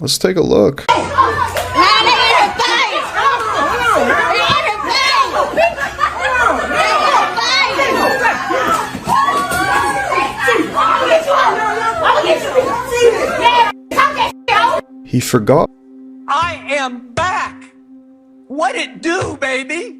Let's take a look. He forgot. I am back. What it do, baby?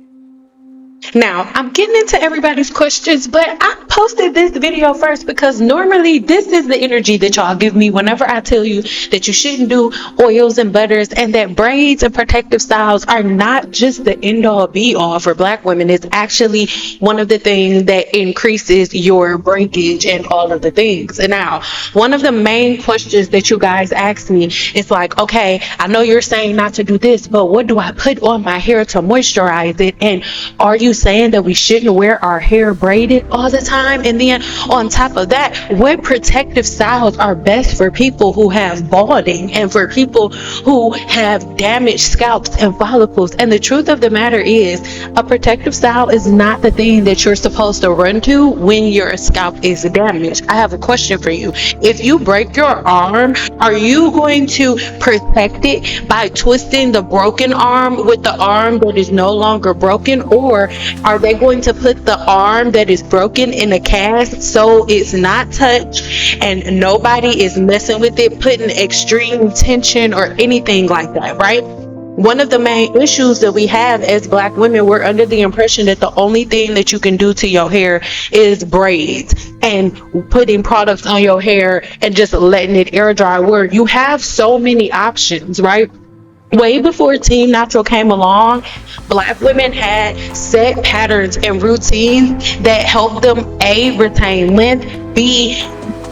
Now, I'm getting into everybody's questions, but I posted this video first because normally this is the energy that y'all give me whenever I tell you that you shouldn't do oils and butters, and that braids and protective styles are not just the end all be all for Black women. It's actually one of the things that increases your breakage and all of the things. And now, one of the main questions that you guys ask me is like, okay, I know you're saying not to do this, but what do I put on my hair to moisturize it? And are you saying that we shouldn't wear our hair braided all the time? And then on top of that, what protective styles are best for people who have balding and for people who have damaged scalps and follicles? And the truth of the matter is, a protective style is not the thing that you're supposed to run to when your scalp is damaged. I have a question for you. If you break your arm, are you going to protect it by twisting the broken arm with the arm that is no longer broken? Or are they going to put the arm that is broken in a cast so it's not touched and nobody is messing with it, putting extreme tension or anything like that, right? One of the main issues that we have as Black women, we're under the impression that the only thing that you can do to your hair is braids and putting products on your hair and just letting it air dry, where you have so many options, right? Way before Team Natural came along, Black women had set patterns and routines that helped them A, retain length, B,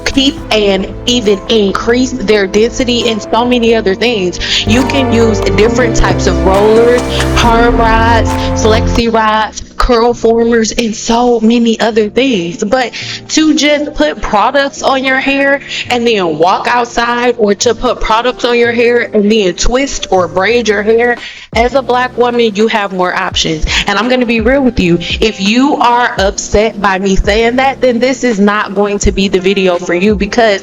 keep and even increase their density, and so many other things. You can use different types of rollers, perm rods, flexi rods, curl formers, and so many other things. But to just put products on your hair and then walk outside, or to put products on your hair and then twist or braid your hair, as a Black woman, you have more options. And I'm going to be real with you. If you are upset by me saying that, then this is not going to be the video for you, because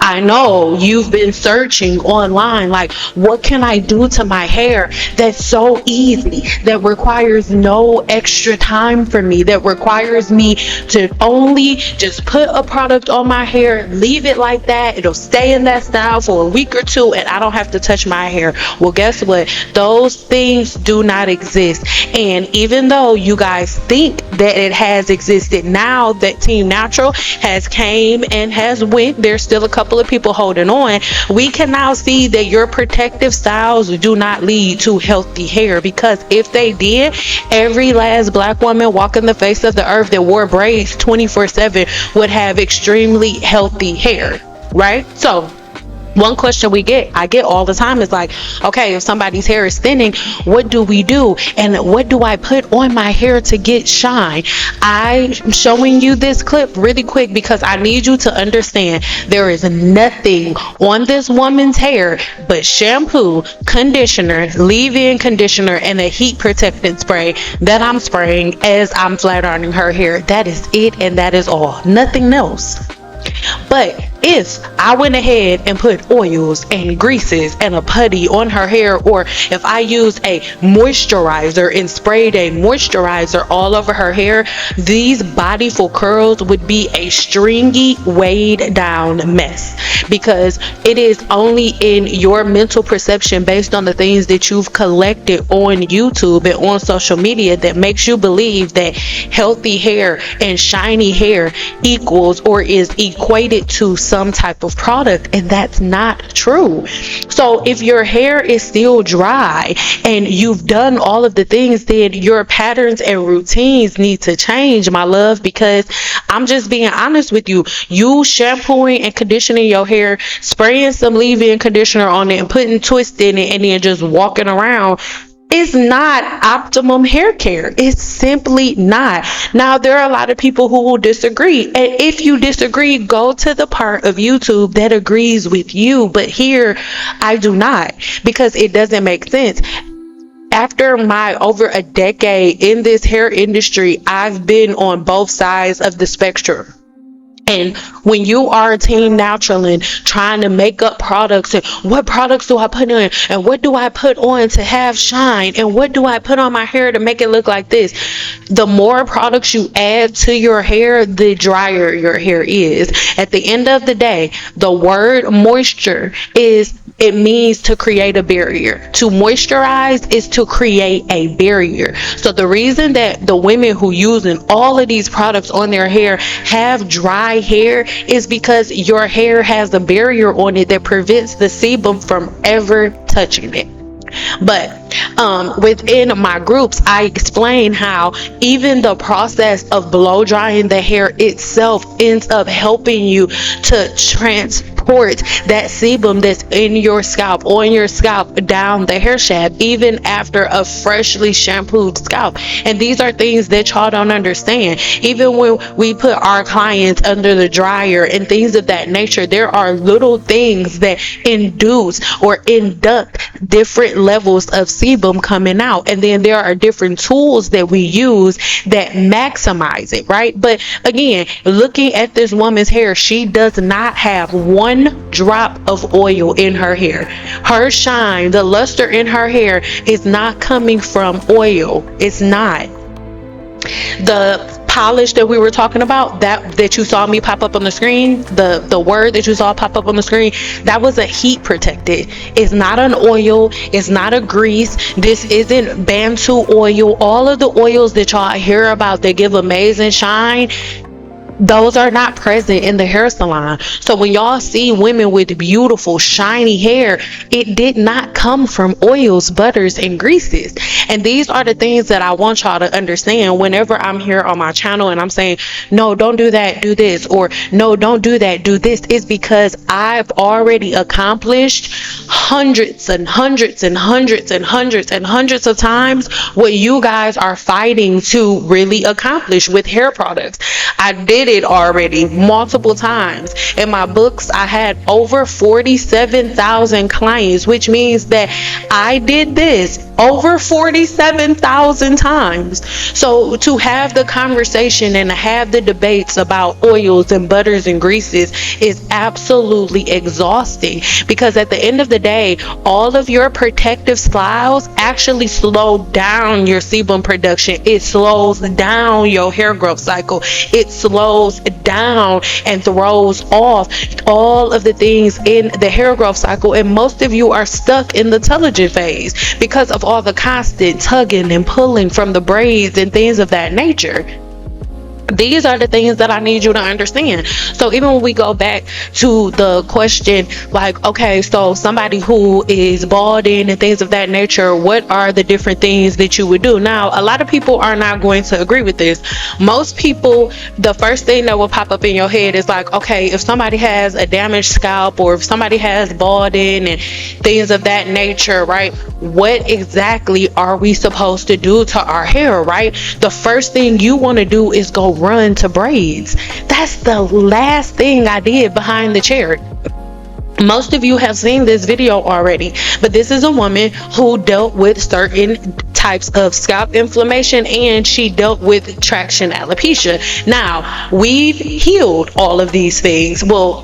I know you've been searching online, like, what can I do to my hair that's so easy, that requires no extra time for me, that requires me to only just put a product on my hair, leave it like that, it'll stay in that style for a week or two, and I don't have to touch my hair. Well, guess what? Those things do not exist. And even though you guys think that it has existed, now that Team Natural has came and has went, there's still a couple of people holding on. We can now see that your protective styles do not lead to healthy hair, because if they did, every last Black woman walking the face of the earth that wore braids 24/7 would have extremely healthy hair, right? So one question I get all the time is like, okay, if somebody's hair is thinning, what do we do? And what do I put on my hair to get shine? I'm showing you this clip really quick because I need you to understand there is nothing on this woman's hair but shampoo, conditioner, leave-in conditioner, and a heat protectant spray that I'm spraying as I'm flat ironing her hair. That is it, and that is all. Nothing else. But if I went ahead and put oils and greases and a putty on her hair, or if I used a moisturizer and sprayed a moisturizer all over her hair, these bodyful curls would be a stringy, weighed down mess, because it is only in your mental perception based on the things that you've collected on YouTube and on social media that makes you believe that healthy hair and shiny hair equals or is equated to some type of product, and that's not true. So if your hair is still dry and you've done all of the things, then your patterns and routines need to change, my love, because I'm just being honest with you. You shampooing and conditioning your hair, spraying some leave-in conditioner on it and putting twists in it, and then just walking around, is not optimum hair care. It's simply not. Now, there are a lot of people who will disagree, and if you disagree, go to the part of YouTube that agrees with you. But here, I do not, because it doesn't make sense. After my over a decade in this hair industry, I've been on both sides of the spectrum. And when you are a team natural and trying to make up products, and what products do I put in, and what do I put on to have shine, and what do I put on my hair to make it look like this, the more products you add to your hair, the drier your hair is. At the end of the day, the word moisture it means to create a barrier. To moisturize is to create a barrier. So the reason that the women who using all of these products on their hair have dry hair is because your hair has a barrier on it that prevents the sebum from ever touching it. But within my groups, I explain how even the process of blow drying the hair itself ends up helping you to transport that sebum that's in your scalp, on your scalp, down the hair shaft, even after a freshly shampooed scalp. And these are things that y'all don't understand. Even when we put our clients under the dryer and things of that nature, there are little things that induce or induct different levels of sebum coming out, and then there are different tools that we use that maximize it, right? But again, looking at this woman's hair, she does not have one drop of oil in her hair. Her shine, the luster in her hair, is not coming from oil. It's not. The polish that we were talking about, that you saw me pop up on the screen, the word that you saw pop up on the screen, that was a heat protected. It's not an oil, it's not a grease, this isn't Bantu oil. All of the oils that y'all hear about that give amazing shine, those are not present in the hair salon. So when y'all see women with beautiful shiny hair, it did not come from oils, butters, and greases. And these are the things that I want y'all to understand whenever I'm here on my channel and I'm saying, no, don't do that, do this, or no, don't do that, do this, is because I've already accomplished hundreds and hundreds and hundreds and hundreds and hundreds of times what you guys are fighting to really accomplish with hair products. I did it already multiple times. In my books, I had over 47,000 clients, which means that I did this over 47,000 times. So to have the conversation and to have the debates about oils and butters and greases is absolutely exhausting, because at the end of the day, all of your protective styles actually slow down your sebum production. It slows down your hair growth cycle. It slows down and throws off all of the things in the hair growth cycle. And most of you are stuck in the telogen phase because of all the constant tugging and pulling from the braids and things of that nature. These are the things that I need you to understand. So even when we go back to the question, like, okay, so somebody who is balding and things of that nature, what are the different things that you would do? Now, a lot of people are not going to agree with this. Most people, the first thing that will pop up in your head is like, okay, if somebody has a damaged scalp, or if somebody has balding and things of that nature, right? What exactly are we supposed to do to our hair, right? The first thing you want to do is go run to braids. That's the last thing I did behind the chair. Most of you have seen this video already, but this is a woman who dealt with certain types of scalp inflammation, and she dealt with traction alopecia. Now, we've healed all of these things. Well,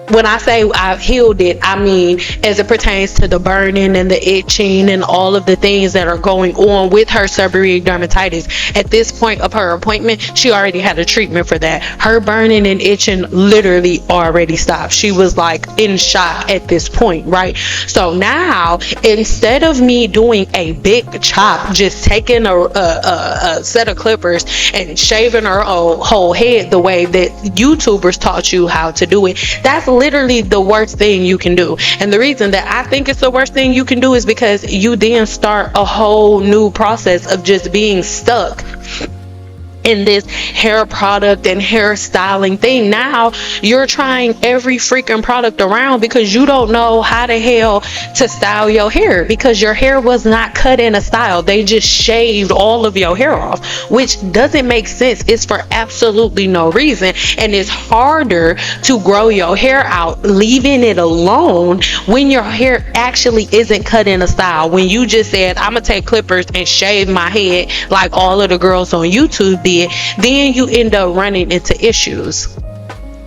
when I say I've healed it, I mean as it pertains to the burning and the itching and all of the things that are going on with her seborrheic dermatitis. At this point of her appointment, she already had a treatment for that. Her burning and itching literally already stopped. She was like in shock at this point, right? So now, instead of me doing a big chop, just taking a set of clippers and shaving her whole head the way that YouTubers taught you how to do it, that's literally the worst thing you can do. And the reason that I think it's the worst thing you can do is because you then start a whole new process of just being stuck in this hair product and hair styling thing. Now you're trying every freaking product around because you don't know how the hell to style your hair, because your hair was not cut in a style. They just shaved all of your hair off, which doesn't make sense. It's for absolutely no reason. And it's harder to grow your hair out leaving it alone when your hair actually isn't cut in a style. When you just said, I'm gonna take clippers and shave my head like all of the girls on YouTube did, did, then you end up running into issues.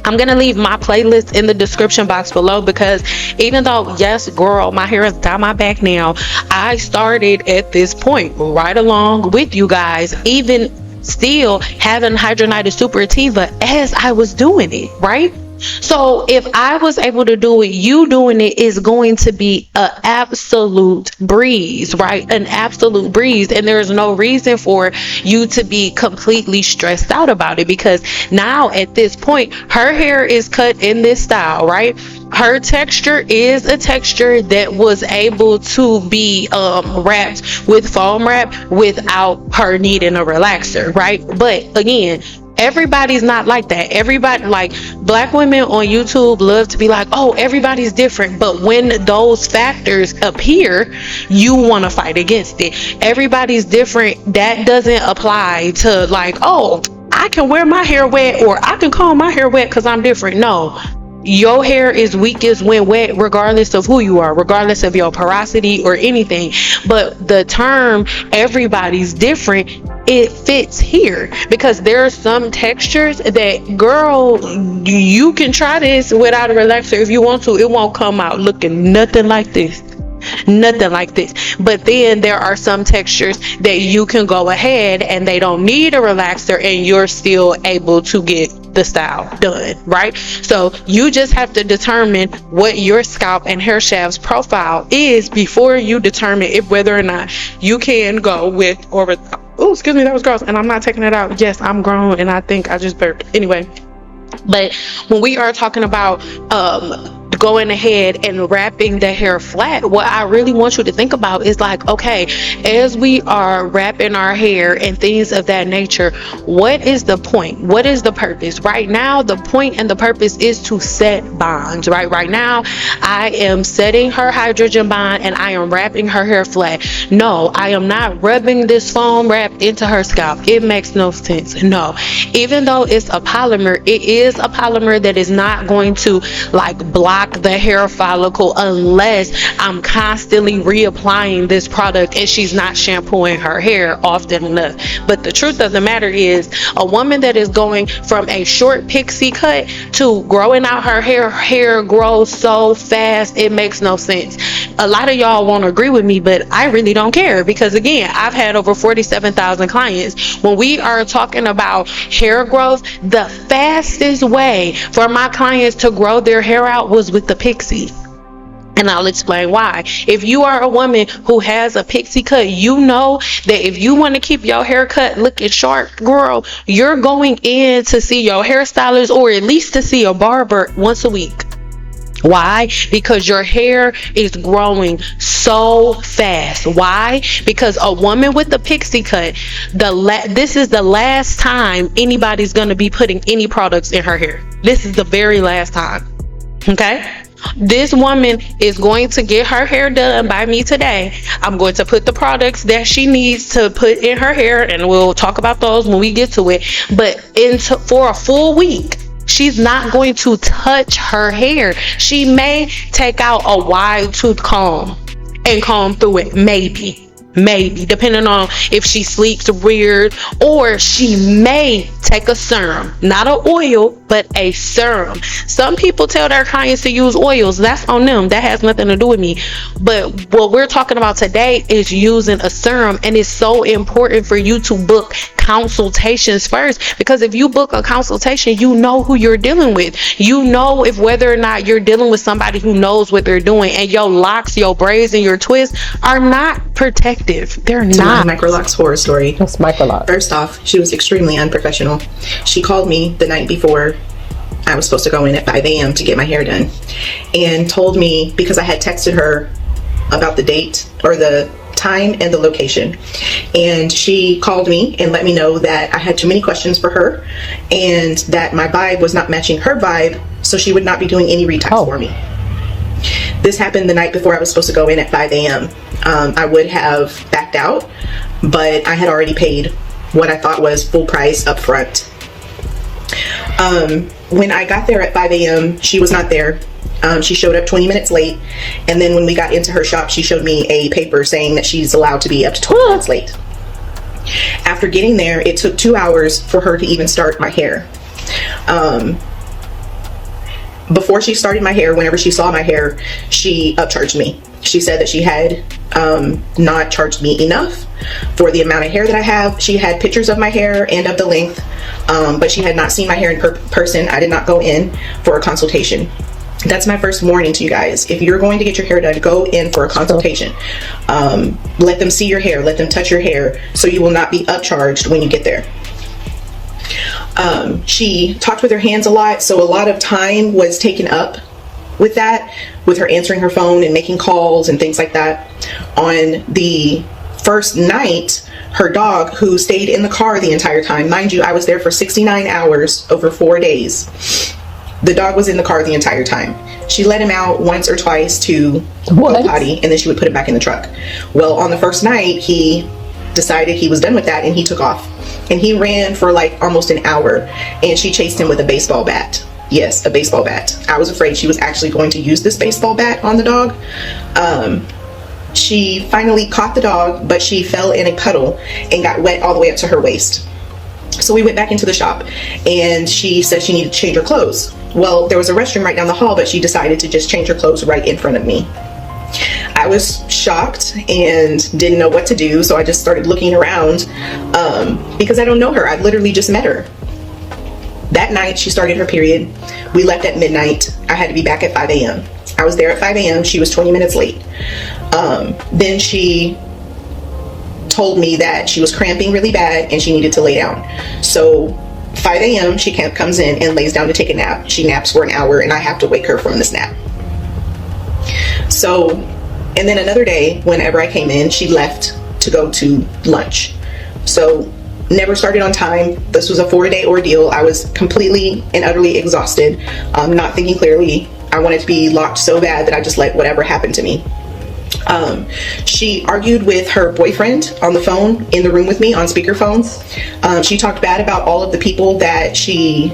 I'm gonna leave my playlist in the description box below, because even though, yes girl, my hair is down my back now, I started at this point right along with you guys, even still having hydrogenated superativa as I was doing it, right? So if I was able to do it, you doing it is going to be an absolute breeze, right? An absolute breeze. And there's no reason for you to be completely stressed out about it, because now at this point, her hair is cut in this style, right? Her texture is a texture that was able to be wrapped with foam wrap without her needing a relaxer, right? But again, everybody's not like that. Everybody, like black women on YouTube love to be like, oh, everybody's different. But when those factors appear, you want to fight against it. Everybody's different. That doesn't apply to like, oh, I can wear my hair wet, or I can comb my hair wet because I'm different. No. Your hair is weakest when wet, regardless of who you are, regardless of your porosity or anything. But the term everybody's different, it fits here, because there are some textures that, girl, you can try this without a relaxer if you want to. It won't come out looking nothing like this. Nothing like this. But then there are some textures that you can go ahead and they don't need a relaxer, and you're still able to get the style done, right? So you just have to determine what your scalp and hair shafts profile is before you determine if whether or not you can go with, or oh, excuse me, that was gross, and I'm not taking it out. Yes, I'm grown and I think I just burped. Anyway, but when we are talking about going ahead and wrapping the hair flat, what I really want you to think about is like, okay, as we are wrapping our hair and things of that nature, what is the point? What is the purpose? Right now, the point and the purpose is to set bonds, right? Right now, I am setting her hydrogen bond and I am wrapping her hair flat. No, I am not rubbing this foam wrap into her scalp. It makes no sense. No, even though it's a polymer, it is a polymer that is not going to like block the hair follicle unless I'm constantly reapplying this product and she's not shampooing her hair often enough. But the truth of the matter is, a woman that is going from a short pixie cut to growing out her hair grows so fast, it makes no sense. A lot of y'all won't agree with me, but I really don't care, because again, I've had over 47,000 clients. When we are talking about hair growth, the fastest way for my clients to grow their hair out was with the pixie. And I'll explain why. If you are a woman who has a pixie cut, you know that if you want to keep your haircut looking sharp, girl, you're going in to see your hairstylist, or at least to see a barber once a week. Why? Because your hair is growing so fast. Why? Because a woman with a pixie cut, this is the last time anybody's going to be putting any products in her hair. This is the very last time. Okay? This woman is going to get her hair done by me today. I'm going to put the products that she needs to put in her hair, and we'll talk about those when we get to it. But for a full week, she's not going to touch her hair. She may take out a wide tooth comb and comb through it, maybe, depending on if she sleeps weird, or she may take a serum, not an oil, but a serum. Some people tell their clients to use oils. That's on them. That has nothing to do with me. But what we're talking about today is using a serum, and it's so important for you to book consultations first, because if you book a consultation, you know who you're dealing with. You know if whether or not you're dealing with somebody who knows what they're doing, and your locks, your braids, and your twists are not protective. They're not. My Microlocs horror story. That's Microlocs. First off, she was extremely unprofessional. She called me the night before I was supposed to go in at 5 a.m. to get my hair done, and told me, because I had texted her about the date or the time and the location, and she called me and let me know that I had too many questions for her and that my vibe was not matching her vibe, so she would not be doing any retypes for me. This happened the night before I was supposed to go in at 5 a.m. I would have backed out, but I had already paid what I thought was full price up front. When I got there at 5 a.m., she was not there. She showed up 20 minutes late, and then when we got into her shop, she showed me a paper saying that she's allowed to be up to 20 minutes late. After getting there, it took 2 hours for her to even start my hair. Before she started my hair, whenever she saw my hair, she upcharged me. She said that she had not charged me enough for the amount of hair that I have. She had pictures of my hair and of the length, but she had not seen my hair in person. I did not go in for a consultation. That's my first warning to you guys. If you're going to get your hair done, go in for a consultation. Let them see your hair, let them touch your hair, so you will not be upcharged when you get there. She talked with her hands a lot, so a lot of time was taken up with that, with her answering her phone and making calls and things like that. On the first night, her dog, who stayed in the car the entire time, mind you, I was there for 69 hours over 4 days. The dog was in the car the entire time. She let him out once or twice to go potty, and then she would put him back in the truck. Well, on the first night, he decided he was done with that, and he took off. And he ran for like almost an hour, and she chased him with a baseball bat. Yes, a baseball bat. I was afraid she was actually going to use this baseball bat on the dog. She finally caught the dog, but she fell in a puddle and got wet all the way up to her waist. So we went back into the shop, and she said she needed to change her clothes. Well, there was a restroom right down the hall, but she decided to just change her clothes right in front of me. I was shocked and didn't know what to do, so I just started looking around because I don't know her. I literally just met her. That night, she started her period. We left at midnight. I had to be back at 5 a.m. I was there at 5 a.m. She was 20 minutes late. Then she told me that she was cramping really bad and she needed to lay down. So 5 a.m. she comes in and lays down to take a nap. She naps for an hour, and I have to wake her from this nap. So, and then another day, whenever I came in, she left to go to lunch. So never started on time. This was a 4-day ordeal. I was completely and utterly exhausted, not thinking clearly. I wanted to be locked so bad that I just let whatever happen to me. She argued with her boyfriend on the phone in the room with me on speakerphone. She talked bad about all of the people that she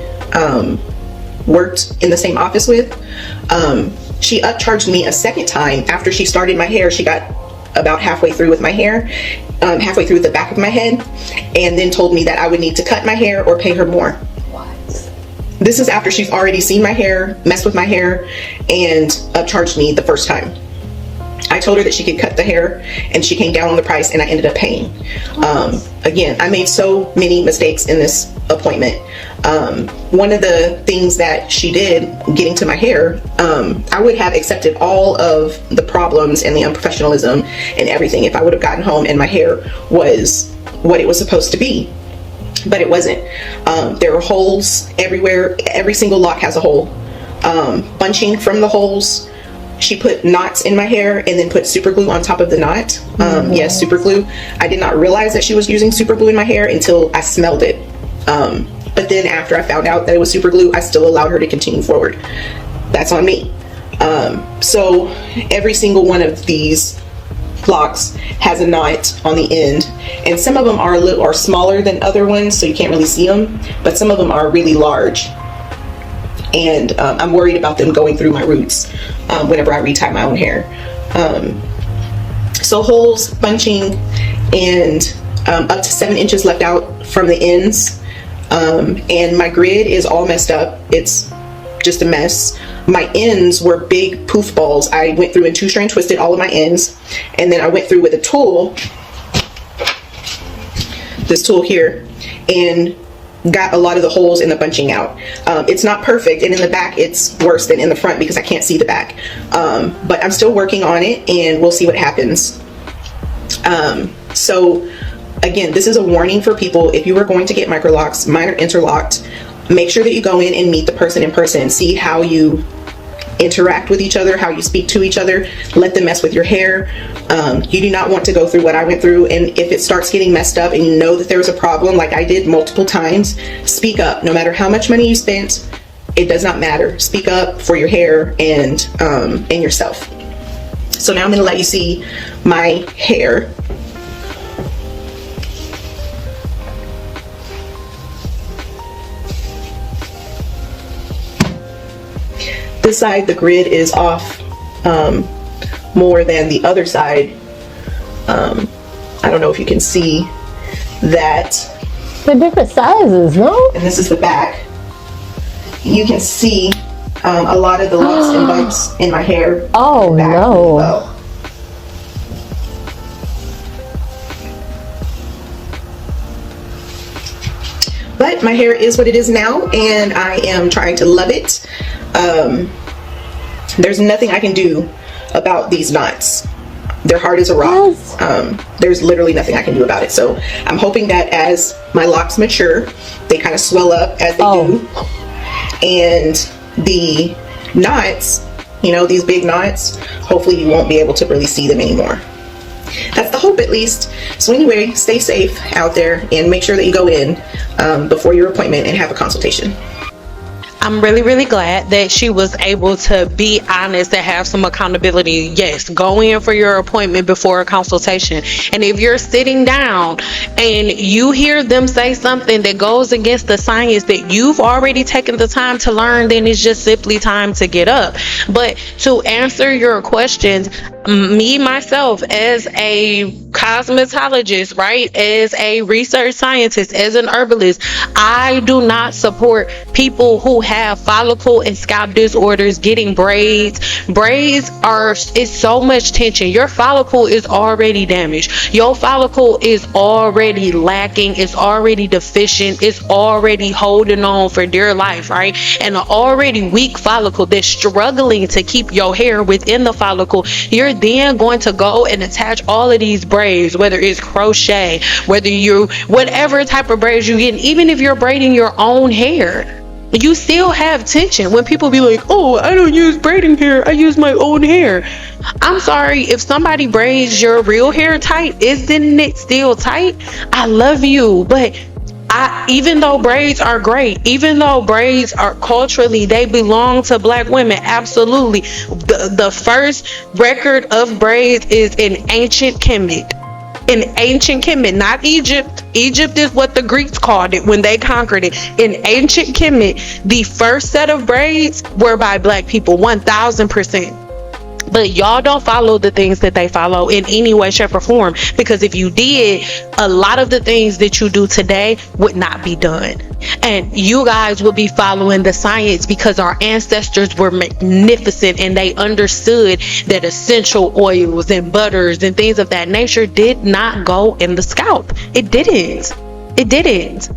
worked in the same office with. She upcharged me a second time after she started my hair. She got about halfway through with my hair, halfway through the back of my head, and then told me that I would need to cut my hair or pay her more. What? This is after she's already seen my hair, messed with my hair, and upcharged me the first time. I told her that she could cut the hair, and she came down on the price, and I ended up paying. Again, I made so many mistakes in this appointment. One of the things that she did getting to my hair, I would have accepted all of the problems and the unprofessionalism and everything if I would have gotten home and my hair was what it was supposed to be. But it wasn't. There were holes everywhere. Every single lock has a hole. Bunching from the holes. She put knots in my hair and then put super glue on top of the knot. Yes, super glue. I did not realize that she was using super glue in my hair until I smelled it. But then after I found out that it was super glue, I still allowed her to continue forward. That's on me. So every single one of these locks has a knot on the end, and some of them are smaller than other ones, so you can't really see them, but some of them are really large. And I'm worried about them going through my roots whenever I retie my own hair. So holes, bunching, and up to 7 inches left out from the ends. And my grid is all messed up. It's just a mess. My ends were big poof balls. I went through and 2-strand twisted all of my ends, and then I went through with a tool, this tool here, and got a lot of the holes in the bunching out. It's not perfect, and in the back it's worse than in the front because I can't see the back. But I'm still working on it, and we'll see what happens. So again, this is a warning for people. If you are going to get microlocks, mine are interlocked, make sure that you go in and meet the person in person. See how you interact with each other, how you speak to each other. Let them mess with your hair. You do not want to go through what I went through, and if it starts getting messed up and you know that there's a problem, like I did multiple times, speak up. No matter how much money you spent, it does not matter. Speak up for your hair and yourself. So now I'm going to let you see my hair. This side, the grid is off more than the other side. I don't know if you can see that, The different sizes, no? and this is the back, you can see a lot of the lumps and bumps in my hair. Oh back no. below. But my hair is what it is now, and I am trying to love it. There's nothing I can do about these knots. They're hard as a rock. Yes. There's literally nothing I can do about it. So I'm hoping that as my locks mature, they kind of swell up as they do. And the knots, you know, these big knots, hopefully you won't be able to really see them anymore. That's the hope, at least. So anyway, stay safe out there and make sure that you go in before your appointment and have a consultation. I'm really, really glad that she was able to be honest and have some accountability. Yes, go in for your appointment before a consultation. And if you're sitting down and you hear them say something that goes against the science that you've already taken the time to learn, then it's just simply time to get up. But to answer your questions, me, myself, as a cosmetologist, right, as a research scientist, as an herbalist, I do not support people who have follicle and scalp disorders getting braids. Braids it's so much tension. Your follicle is already damaged. Your follicle is already lacking. It's already deficient. It's already holding on for dear life, right? And an already weak follicle that's struggling to keep your hair within the follicle, you're then going to go and attach all of these braids, whether it's crochet, whatever type of braids you get, even if you're braiding your own hair, you still have tension. When people be like, oh, I don't use braiding hair, I use my own hair. I'm sorry, if somebody braids your real hair tight, isn't it still tight? I love you, but even though braids are great, even though braids are culturally, they belong to Black women, absolutely. The first record of braids is in ancient Kemet. In ancient Kemet, not Egypt. Egypt is what the Greeks called it when they conquered it. In ancient Kemet, the first set of braids were by Black people, 1000%. But y'all don't follow the things that they follow in any way, shape, or form. Because if you did, a lot of the things that you do today would not be done. And you guys would be following the science because our ancestors were magnificent and they understood that essential oils and butters and things of that nature did not go in the scalp. It didn't. It didn't.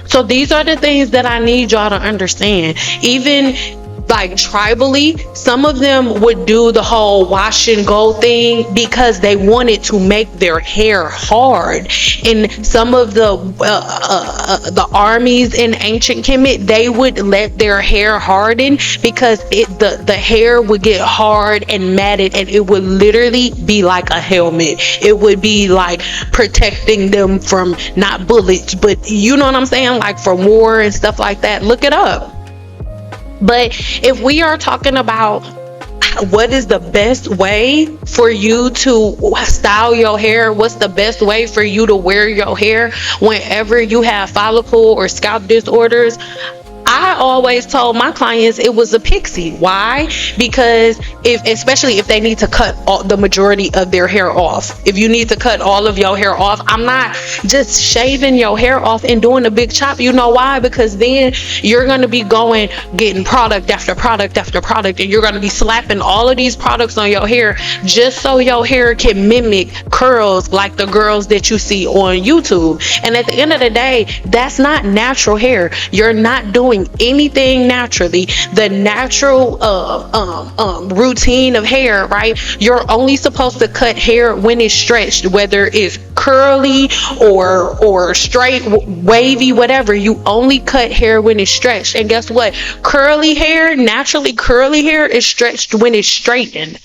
So these are the things that I need y'all to understand. Even like tribally, some of them would do the whole wash and go thing because they wanted to make their hair hard. And some of the armies in ancient Kemet, they would let their hair harden because the hair would get hard and matted, and it would literally be like a helmet. It would be like protecting them from not bullets, but you know what I'm saying, like from war and stuff like that. Look it up. But if we are talking about what is the best way for you to style your hair, what's the best way for you to wear your hair whenever you have follicle or scalp disorders, I always told my clients it was a pixie. Why? Because especially if they need to cut the majority of their hair off. If you need to cut all of your hair off, I'm not just shaving your hair off and doing a big chop. You know why? Because then you're going to be getting product after product after product, and you're going to be slapping all of these products on your hair just so your hair can mimic curls like the girls that you see on YouTube. And at the end of the day, that's not natural hair. You're not doing anything naturally. The natural routine of hair, right? You're only supposed to cut hair when it's stretched, whether it's curly or straight, wavy, whatever. You only cut hair when it's stretched. And guess what? Naturally curly hair is stretched when it's straightened.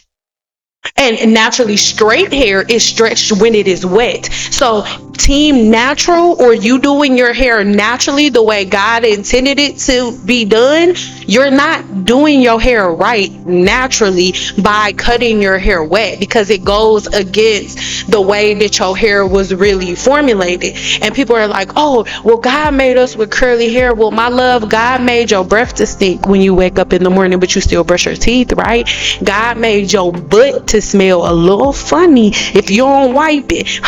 And naturally straight hair is stretched when it is wet. So team natural, or you doing your hair naturally the way God intended it to be done, you're not doing your hair right naturally by cutting your hair wet, because it goes against the way that your hair was really formulated. And people are like, oh, well, God made us with curly hair. Well, my love, God made your breath to stink when you wake up in the morning, but you still brush your teeth, right? God made your butt to smell a little funny if you don't wipe it,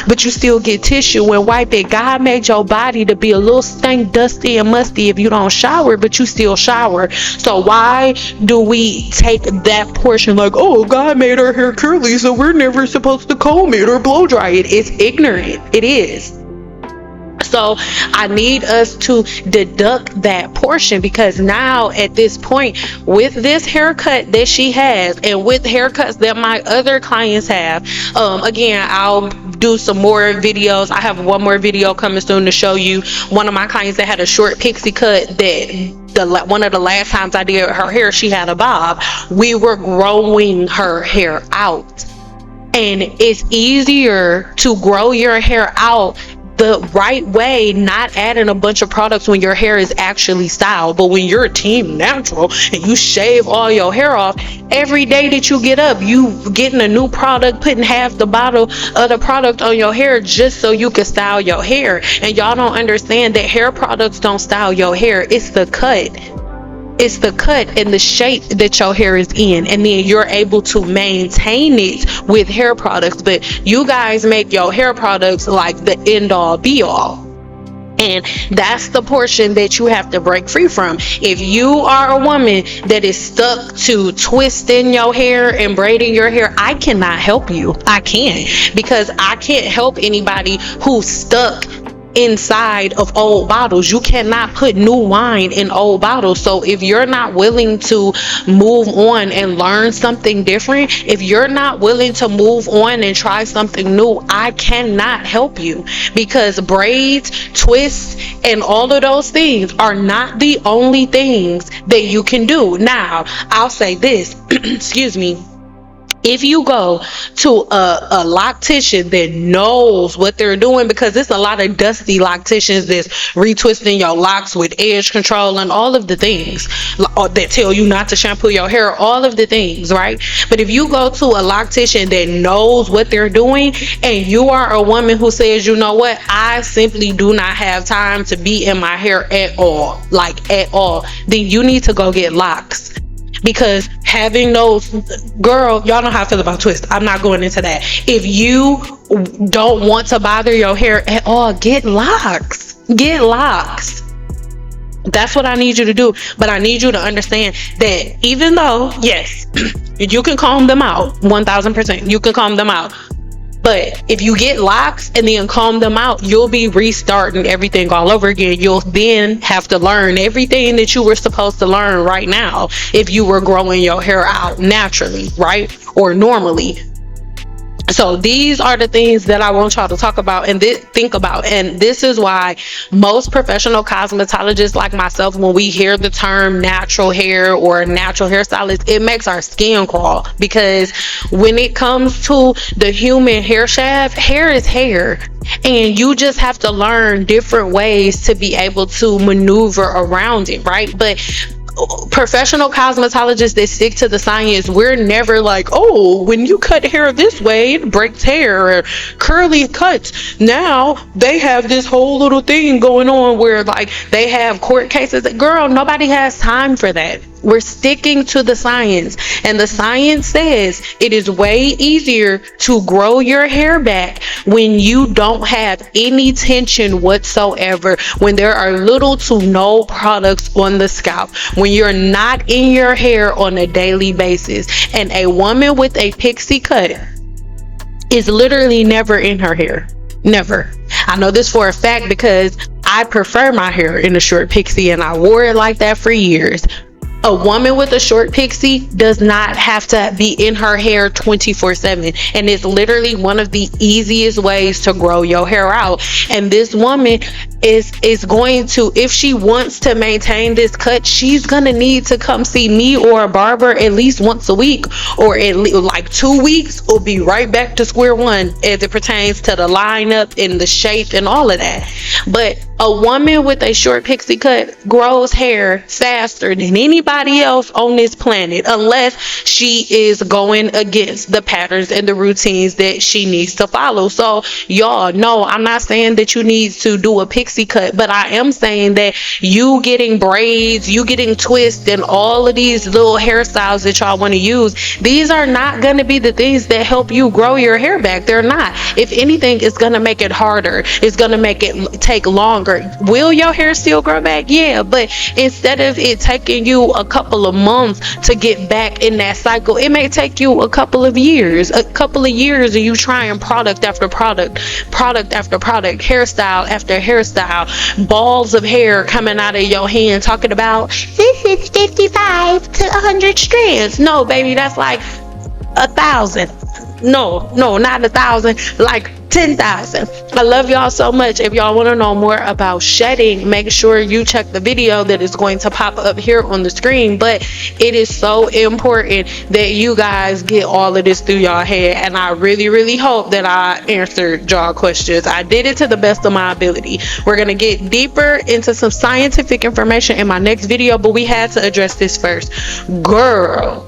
but you still get connective tissue and wipe it. God made your body to be a little stank, dusty, and musty if you don't shower, but you still shower. So why do we take that portion like, oh, God made our hair curly, so we're never supposed to comb it or blow dry it? It's ignorant. It is. So I need us to deduct that portion, because now at this point, with this haircut that she has and with haircuts that my other clients have, again, I'll do some more videos. I have one more video coming soon to show you one of my clients that had a short pixie cut that one of the last times I did her hair, she had a bob. We were growing her hair out, and it's easier to grow your hair out the right way, not adding a bunch of products when your hair is actually styled. But when you're a team natural and you shave all your hair off, every day that you get up, you getting a new product, putting half the bottle of the product on your hair just so you can style your hair. And y'all don't understand that hair products don't style your hair. It's the cut. It's the cut and the shape that your hair is in, and then you're able to maintain it with hair products. But you guys make your hair products like the end all be all, and that's the portion that you have to break free from. If you are a woman that is stuck to twisting your hair and braiding your hair, I cannot help you. I can't, because I can't help anybody who's stuck inside of old bottles. You cannot put new wine in old bottles. So if you're not willing to move on and learn something different, if you're not willing to move on and try something new, I cannot help you, because braids, twists, and all of those things are not the only things that you can do. Now, I'll say this, excuse me. If you go to a loctician that knows what they're doing, because there's a lot of dusty locticians that's retwisting your locks with edge control and all of the things that tell you not to shampoo your hair, all of the things, right? But if you go to a loctician that knows what they're doing, and you are a woman who says, you know what, I simply do not have time to be in my hair at all, like at all, then you need to go get locks. Because having those, girl, y'all know how I feel about twists. I'm not going into that. If you don't want to bother your hair at all, get locks. Get locks. That's what I need you to do. But I need you to understand that even though, yes, you can comb them out, 1000%, you can comb them out. But if you get locks and then comb them out, you'll be restarting everything all over again. You'll then have to learn everything that you were supposed to learn right now if you were growing your hair out naturally, right? Or normally. So these are the things that I want y'all to talk about and think about. And this is why most professional cosmetologists like myself, when we hear the term natural hair or natural hairstylist, it makes our skin crawl. Because when it comes to the human hair shaft, hair is hair. And you just have to learn different ways to be able to maneuver around it, right? But professional cosmetologists that stick to the science, we're never like, oh, when you cut hair this way, it breaks hair, or curly cuts. Now they have this whole little thing going on where like they have court cases. Girl, nobody has time for that. We're sticking to the science, and the science says it is way easier to grow your hair back when you don't have any tension whatsoever, when there are little to no products on the scalp, when you're not in your hair on a daily basis. And a woman with a pixie cut is literally never in her hair. Never. I know this for a fact because I prefer my hair in a short pixie, and I wore it like that for years. A woman with a short pixie does not have to be in her hair 24/7, and it's literally one of the easiest ways to grow your hair out. And this woman is going to, if she wants to maintain this cut, she's gonna need to come see me or a barber at least once a week, or at least like 2 weeks, or be right back to square one as it pertains to the lineup and the shape and all of that. But A woman with a short pixie cut grows hair faster than anybody else on this planet, unless she is going against the patterns and the routines that she needs to follow. So y'all know, I'm not saying that you need to do a pixie cut, but I am saying that you getting braids, you getting twists, and all of these little hairstyles that y'all want to use, these are not going to be the things that help you grow your hair back. They're not. If anything, it's going to make it harder. It's going to make it take longer. Will your hair still grow back? Yeah, but instead of it taking you a couple of months to get back in that cycle, it may take you a couple of years. A couple of years of you trying product after product, product after product, hairstyle after hairstyle, balls of hair coming out of your hand talking about this is 55 to 100 strands. No, baby, that's like 1,000. No, not 1,000, like 10,000. I love y'all so much. If y'all want to know more about shedding, make sure you check the video that is going to pop up here on the screen. But it is so important that you guys get all of this through y'all head, and I really hope that I answered y'all questions. I did it to the best of my ability. We're gonna get deeper into some scientific information in my next video, but we had to address this first. Girl